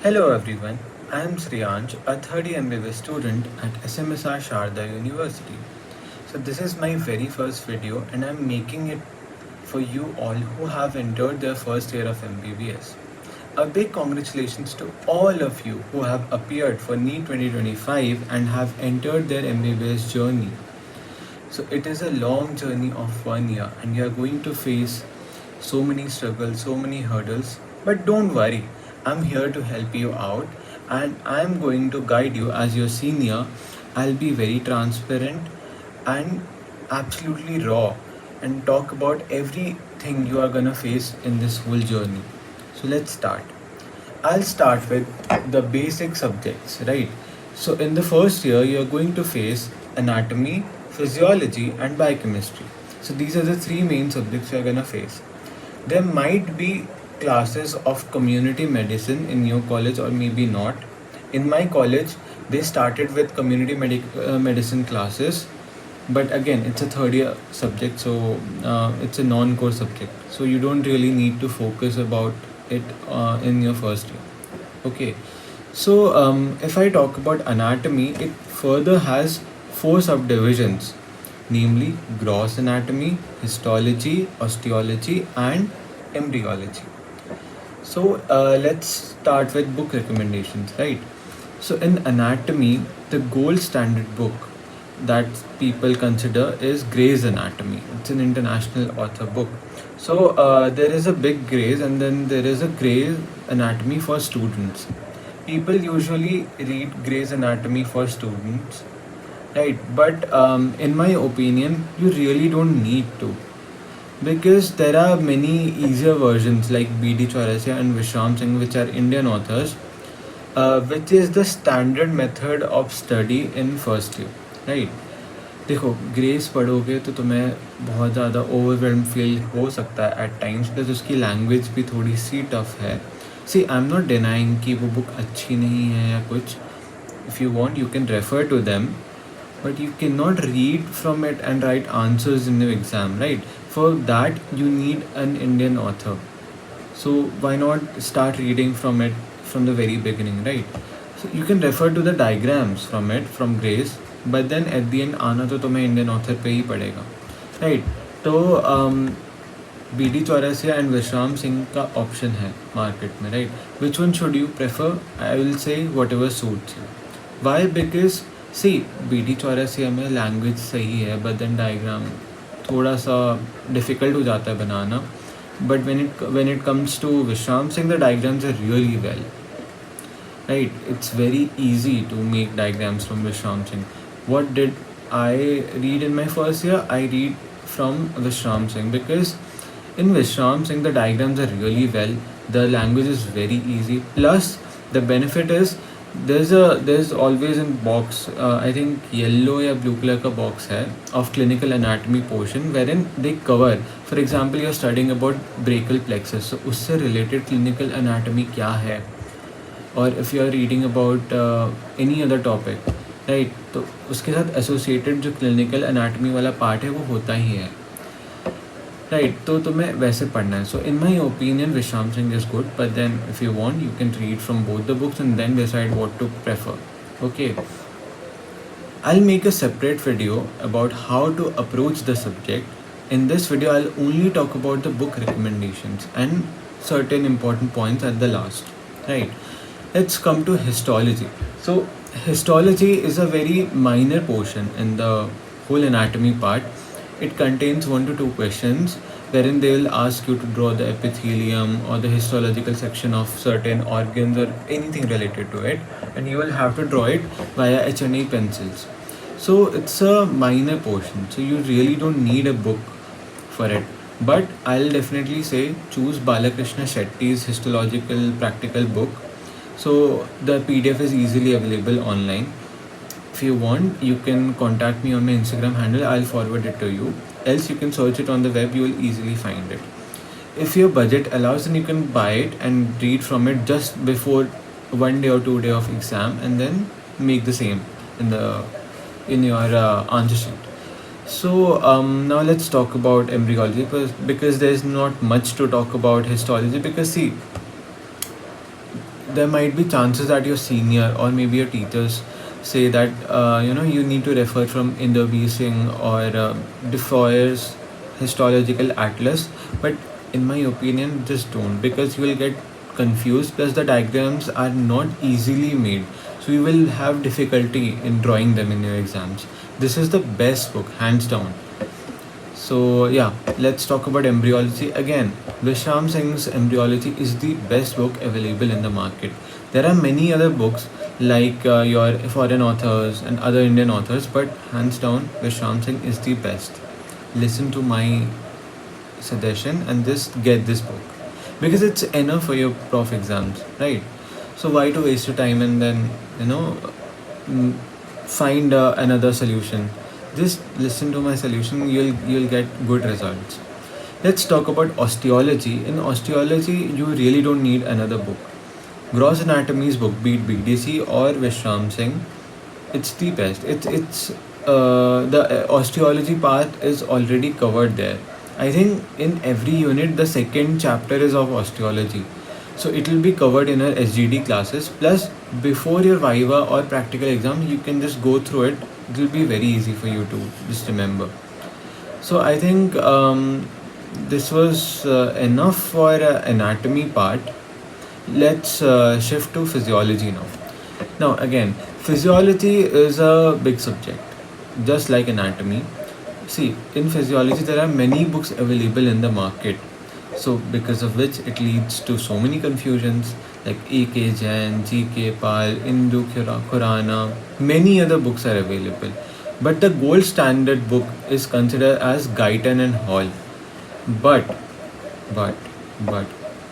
Hello everyone, I am Sriyansh, a third year MBBS student at SMSR Sharda University. So this is my very first video and I am making it for you all who have entered their first year of MBBS. A big congratulations to all of you who have appeared for NEET 2025 and have entered their MBBS journey. So it is a long journey of 1 year and you are going to face so many struggles, so many hurdles. But don't worry, I'm here to help you out and I'm going to guide you as your senior. I'll be very transparent and absolutely raw and talk about everything you are gonna face in this whole journey. So let's start. I'll start with the basic subjects, right? So, in the first year, you're going to face anatomy, physiology, and biochemistry. So, these are the three main subjects you're gonna face. There might be classes of community medicine in your college, or maybe not. In my college, they started with medicine classes, but again, it's a third year subject, so it's a non core subject. So, you don't really need to focus about it in your first year. Okay, so if I talk about anatomy, it further has four subdivisions, namely gross anatomy, histology, osteology, and embryology. So let's start with book recommendations, right? So in anatomy, the gold standard book that people consider is Gray's Anatomy. It's an international author book. So there is a big Gray's and then there is a Gray's Anatomy for students. People usually read Gray's Anatomy for students, right? But in my opinion, you really don't need to, because there are many easier versions like B.D. Chaurasia and Vishram Singh, which are Indian authors, which is the standard method of study in first year, right? देखो grace पढ़ोगे तो तुम्हें बहुत ज़्यादा overwhelm feel हो सकता है at times, because उसकी लैंग्वेज भी थोड़ी सी टफ है. See I am not denying कि वो बुक अच्छी नहीं है या कुछ. If you want you can refer to them, but you cannot read from it and write answers in the exam, right? For that you need an Indian author. So why not start reading from it from the very beginning, right? So you can refer to the diagrams from it, from Grace, but then at the end आना तो तुम्हें Indian author पे ही पड़ेगा, right? तो B D Chaurasia and विश्राम सिंह का option है market में, right? Which one should you prefer? I will say whatever suits you. Why? Because see B D Chaurasia में लैंग्वेज सही है, बट देन डायग्राम थोड़ा सा डिफ़िकल्ट हो जाता है बनाना. But when it comes to Vishram Singh, the diagrams are really well, right? It's very easy to make diagrams from Vishram Singh. What did I read in my first year? I read from Vishram Singh because in Vishram Singh the diagrams are really well. The language is very easy. Plus the benefit is there's always a box, I think yellow या blue color का box है of clinical anatomy portion wherein they cover, for example you're studying about brachial plexus, so उससे related clinical anatomy क्या है, और if you're reading about any other topic, right, तो उसके साथ associated जो clinical anatomy वाला part है वो होता ही है, राइट? तो तुम्हें वैसे पढ़ना है. सो इन my opinion Vishram Singh is good, but then if you want you can read from both the books and then decide what to prefer. Okay, I'll make a separate video about how to approach the subject. In this video I'll only talk about the book recommendations and certain important points at the last, right? Let's come to histology. So histology is a very minor portion in the whole anatomy part. It contains 1 to 2 questions wherein they will ask you to draw the epithelium or the histological section of certain organs or anything related to it, and you will have to draw it via H&A pencils. So it's a minor portion, so you really don't need a book for it. But I'll definitely say choose Balakrishna Shetty's histological practical book. So the PDF is easily available online. If you want, you can contact me on my Instagram handle. I'll forward it to you. Else you can search it on the web. You will easily find it. If your budget allows, then you can buy it and read from it just before 1 day or 2 day of exam, and then make the same in your answer sheet. So now let's talk about embryology, because there's not much to talk about histology, because see, there might be chances that your senior or maybe your teachers say that you need to refer from Inder Singh or De Foyer's historical atlas, but in my opinion just don't, because you will get confused, plus the diagrams are not easily made, so you will have difficulty in drawing them in your exams. This is the best book hands down. So yeah, let's talk about embryology again. Vishram Singh's Embryology is the best book available in the market. There are many other books like your foreign authors and other Indian authors, but hands down, Vishram Singh is the best. Listen to my suggestion and just get this book, because it's enough for your prof exams, right? So why to waste your time and then mm, find another solution? Just listen to my solution. You'll get good results. Let's talk about osteology. In osteology, you really don't need another book. Gross Anatomy's book, beat BDC or Vishram Singh, it's the best. It's the osteology part is already covered there. I think in every unit the second chapter is of osteology, so it will be covered in our SGD classes. Plus, before your Viva or practical exam, you can just go through it. It will be very easy for you to just remember. So I think this was enough for anatomy part. Let's shift to physiology now. Now again, physiology is a big subject, just like anatomy. See, in physiology there are many books available in the market, so because of which it leads to so many confusions like A.K. Jain, G.K. Pal, Indu Khurana, many other books are available. But the gold standard book is considered as Guyton and Hall. But, but, but,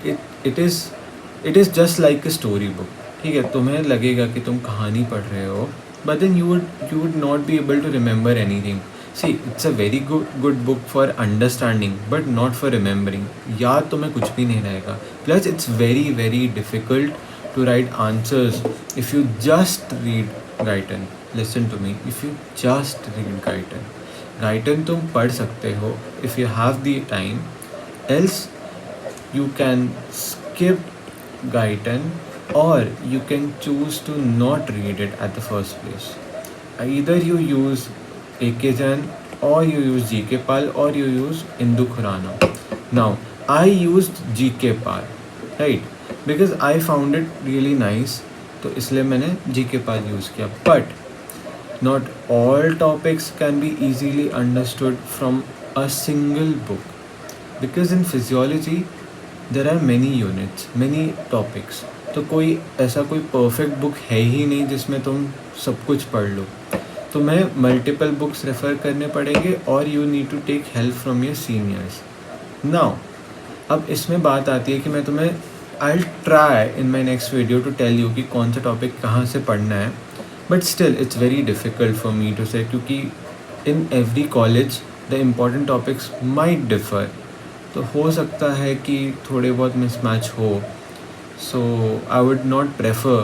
it is just like a story book. ठीक है, तुम्हें लगेगा कि तुम कहानी पढ़ रहे हो, but then you would not be able to remember anything. See, it's a very good book for understanding, but not for remembering. याद तुम्हें कुछ भी नहीं रहेगा. Plus, it's very difficult to write answers if you just read Guyton. Listen to me. If you just read Guyton तुम पढ़ सकते हो if you have the time. Else, you can skip Guyton, or you can choose to not read it at the first place. Either you use A.K. Jain, or you use G.K. Pal, or you use Indu Khurana. Now, I used G.K. Pal, right? Because I found it really nice, तो इसलिए मैंने G.K. Pal use किया. But not all topics can be easily understood from a single book, because in physiology there are many units, many topics. तो कोई ऐसा कोई perfect book है ही नहीं जिसमें तुम सब कुछ पढ़ लो. तुम्हें मल्टीपल बुक्स रेफ़र करने पड़ेंगे, और you need to take help from your seniors. Now अब इसमें बात आती है कि मैं तुम्हें I will try in my next video to tell you कि कौन सा टॉपिक कहाँ से पढ़ना है. But still it's very difficult for me to say, क्योंकि in every college the important topics might differ. तो हो सकता है कि थोड़े बहुत मिसमैच हो. So I would not prefer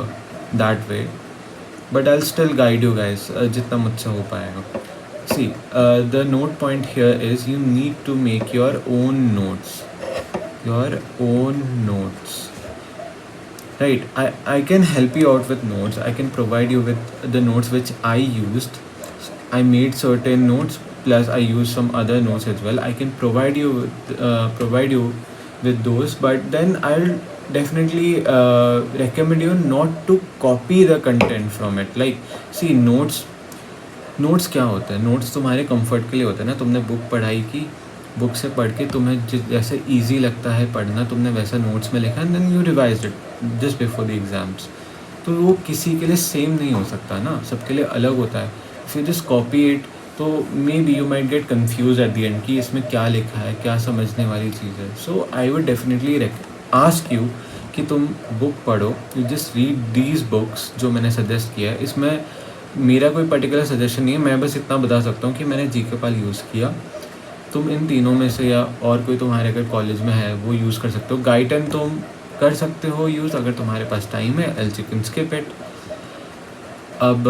that way, but I'll still guide you guys जितना मुझसे हो पाएगा. See, the note point here is you need to make your own notes. Right? I can help you out with notes. I can provide you with the notes which I used. I made certain notes, plus I used some other notes as well. I can provide you with those, but then I'll definitely recommend you not to copy the content from it. Like, see, notes क्या होता है? notes तुम्हारे comfort के लिए होता है ना. तुमने बुक पढ़ाई की, बुक से पढ़ के तुम्हें जैसे easy लगता है पढ़ना, तुमने वैसा notes में लिखा, and then you revised it just before the exams. तो वो किसी के लिए सेम नहीं हो सकता ना, सबके लिए अलग होता है. If you just copy it, तो maybe you might get confused at the end कि इसमें क्या लिखा है, क्या समझने वाली चीज़ है. So I would definitely ask you कि तुम बुक पढ़ो. You just read these books जो मैंने सजेस्ट किया है. इसमें मेरा कोई पर्टिकुलर सजेशन नहीं है, मैं बस इतना बता सकता हूँ कि मैंने G.K. Pal यूज़ किया. तुम इन तीनों में से या और कोई तुम्हारे अगर कॉलेज में है वो यूज़ कर सकते हो. Guyton तुम कर सकते हो यूज़ अगर तुम्हारे पास टाइम है, else you can skip it. अब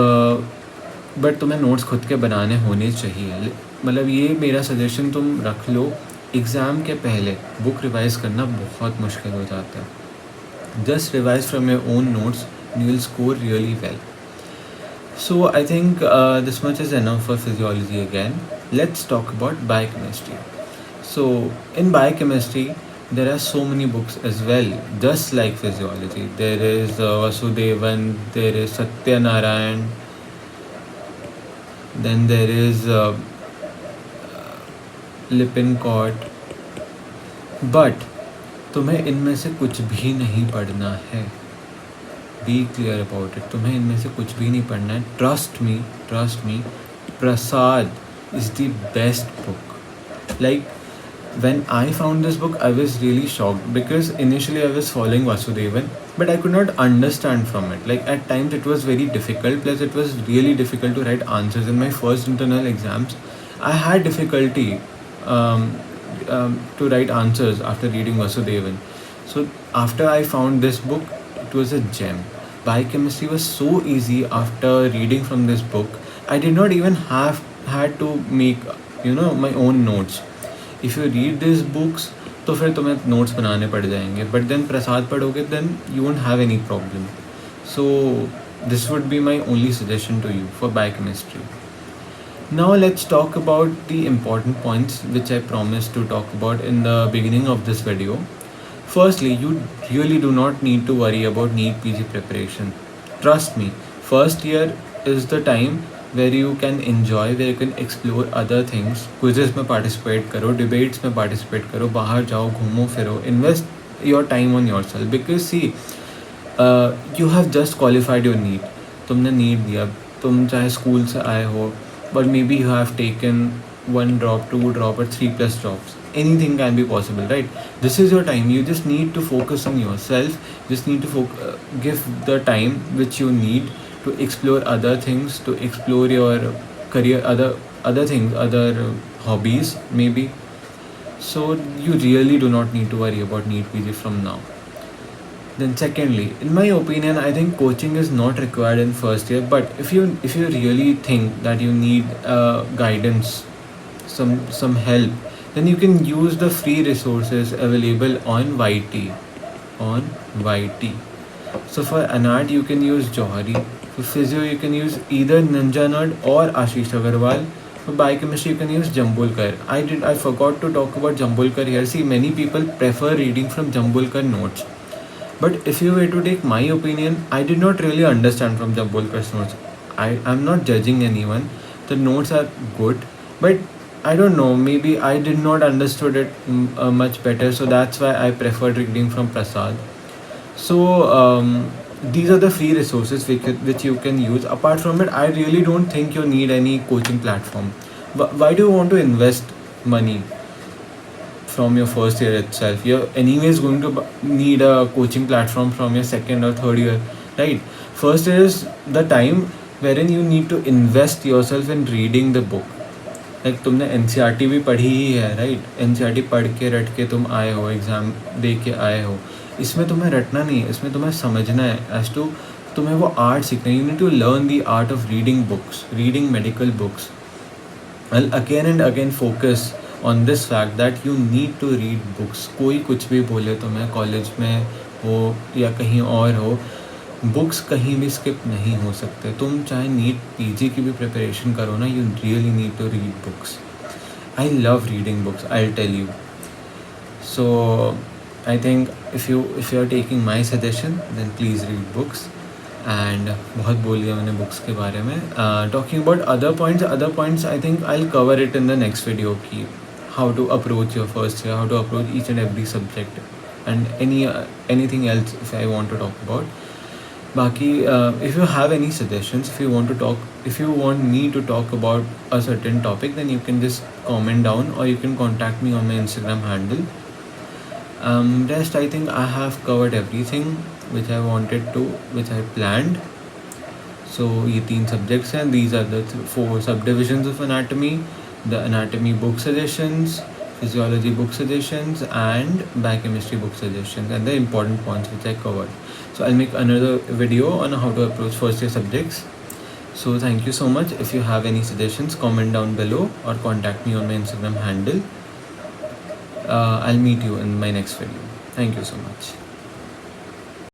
बट तुम्हें नोट्स खुद के बनाने होने चाहिए. मतलब ये मेरा सजेशन तुम रख लो. एग्ज़ाम के पहले बुक रिवाइज़ करना बहुत मुश्किल हो जाता है. Just revise from your own notes and you will score really well. So I think this much is enough for physiology again. Let's talk about biochemistry. So in biochemistry, there are so many books as well, just like physiology. There is Vasudevan, there is Satyanarayan, then there is Lippincott. But तुम्हें इनमें से कुछ भी नहीं पढ़ना है. Be clear about it. तुम्हें इनमें से कुछ भी नहीं पढ़ना है. Trust me, Prasad is the best book. Like when I found this book, I was really shocked because initially I was following Vasudevan, but I could not understand from it. Like at times it was very difficult, plus it was really difficult to write answers. In my first internal exams, I had difficulty to write answers after reading Vasudevan. So after I found this book, it was a gem. Biochemistry was so easy after reading from this book. I did not even have had to make my own notes. If you read these books, तो फिर तुम्हें notes बनाने पड़ जाएंगे. But then Prasad पढ़ोगे then you won't have any problem. So this would be my only suggestion to you for biochemistry. Now let's talk about the important points which I promised to talk about in the beginning of this video. Firstly, you really do not need to worry about NEET PG preparation. Trust me, first year is the time where you can enjoy, where you can explore other things. Quizzes में participate करो, debates में participate करो, बाहर जाओ, घूमो फिरो, invest your time on yourself. Because see, you have just qualified your NEET. तुमने NEET दिया, तुम चाहे स्कूल से आए हो, but maybe you have taken 1 drop, 2 drop or 3+ drops. Anything can be possible, right? This is your time. You just need to focus on yourself. Just need to give the time which you need to explore other things, to explore your career, other things, other hobbies maybe. So you really do not need to worry about NEET PG from now. Then secondly, in my opinion, I think coaching is not required in first year. But if you really think that you need guidance, some help, then you can use the free resources available on YT. So for Anat, you can use Johari. For physio, you can use either Ninja Nerd or Ashish Agarwal. For biochemistry, you can use Jambulkar. I forgot to talk about Jambulkar here. See, many people prefer reading from Jambulkar notes. But if you were to take my opinion, I did not really understand from Jambulkar's notes. I'm not judging anyone. The notes are good, but I don't know, maybe I did not understood it much better. So that's why I preferred reading from Prasad. So these are the free resources which you can use. Apart from it, I really don't think you need any coaching platform. Why do you want to invest money from your first year itself? You're anyways going to need a coaching platform from your second or third year, right? First year is the time wherein you need to invest yourself in reading the book. Like तुमने NCERT भी पढ़ी ही है, right? NCERT पढ़ के रट के तुम आए हो, एग्ज़ाम दे के आए हो. इसमें तुम्हें रटना नहीं है, इसमें तुम्हें समझना है. एज टू तुम्हें वो आर्ट सीखना है. You need to learn the art of reading books, reading medical books. I'll again and again focus on this fact that you need to read books. कोई कुछ भी बोले तुम्हें, कॉलेज में हो या कहीं और हो, बुक्स कहीं भी स्किप नहीं हो सकते. तुम चाहे नीट पीजी की भी प्रिपरेशन करो ना, you really need to read books. I love reading books, I tell you. So I think if you are taking my suggestion then please read books. And बहुत बोल दिया मैंने बुक्स के बारे में. Talking about other points I think I will cover it in the next video की how to approach your first year, how to approach each and every subject, and anything else if I want to talk about. Baki, if you have any suggestions, if you want me to talk about a certain topic, then you can just comment down or you can contact me on my Instagram handle. Rest I think I have covered everything which I wanted to, which I planned. So ये 3 subjects हैं. These are the 4 subdivisions of anatomy. The anatomy book suggestions, physiology book suggestions, and biochemistry book suggestions, and the important points which I covered. So I'll make another video on how to approach first year subjects. So thank you so much. If you have any suggestions, comment down below or contact me on my Instagram handle. I'll meet you in my next video. Thank you so much.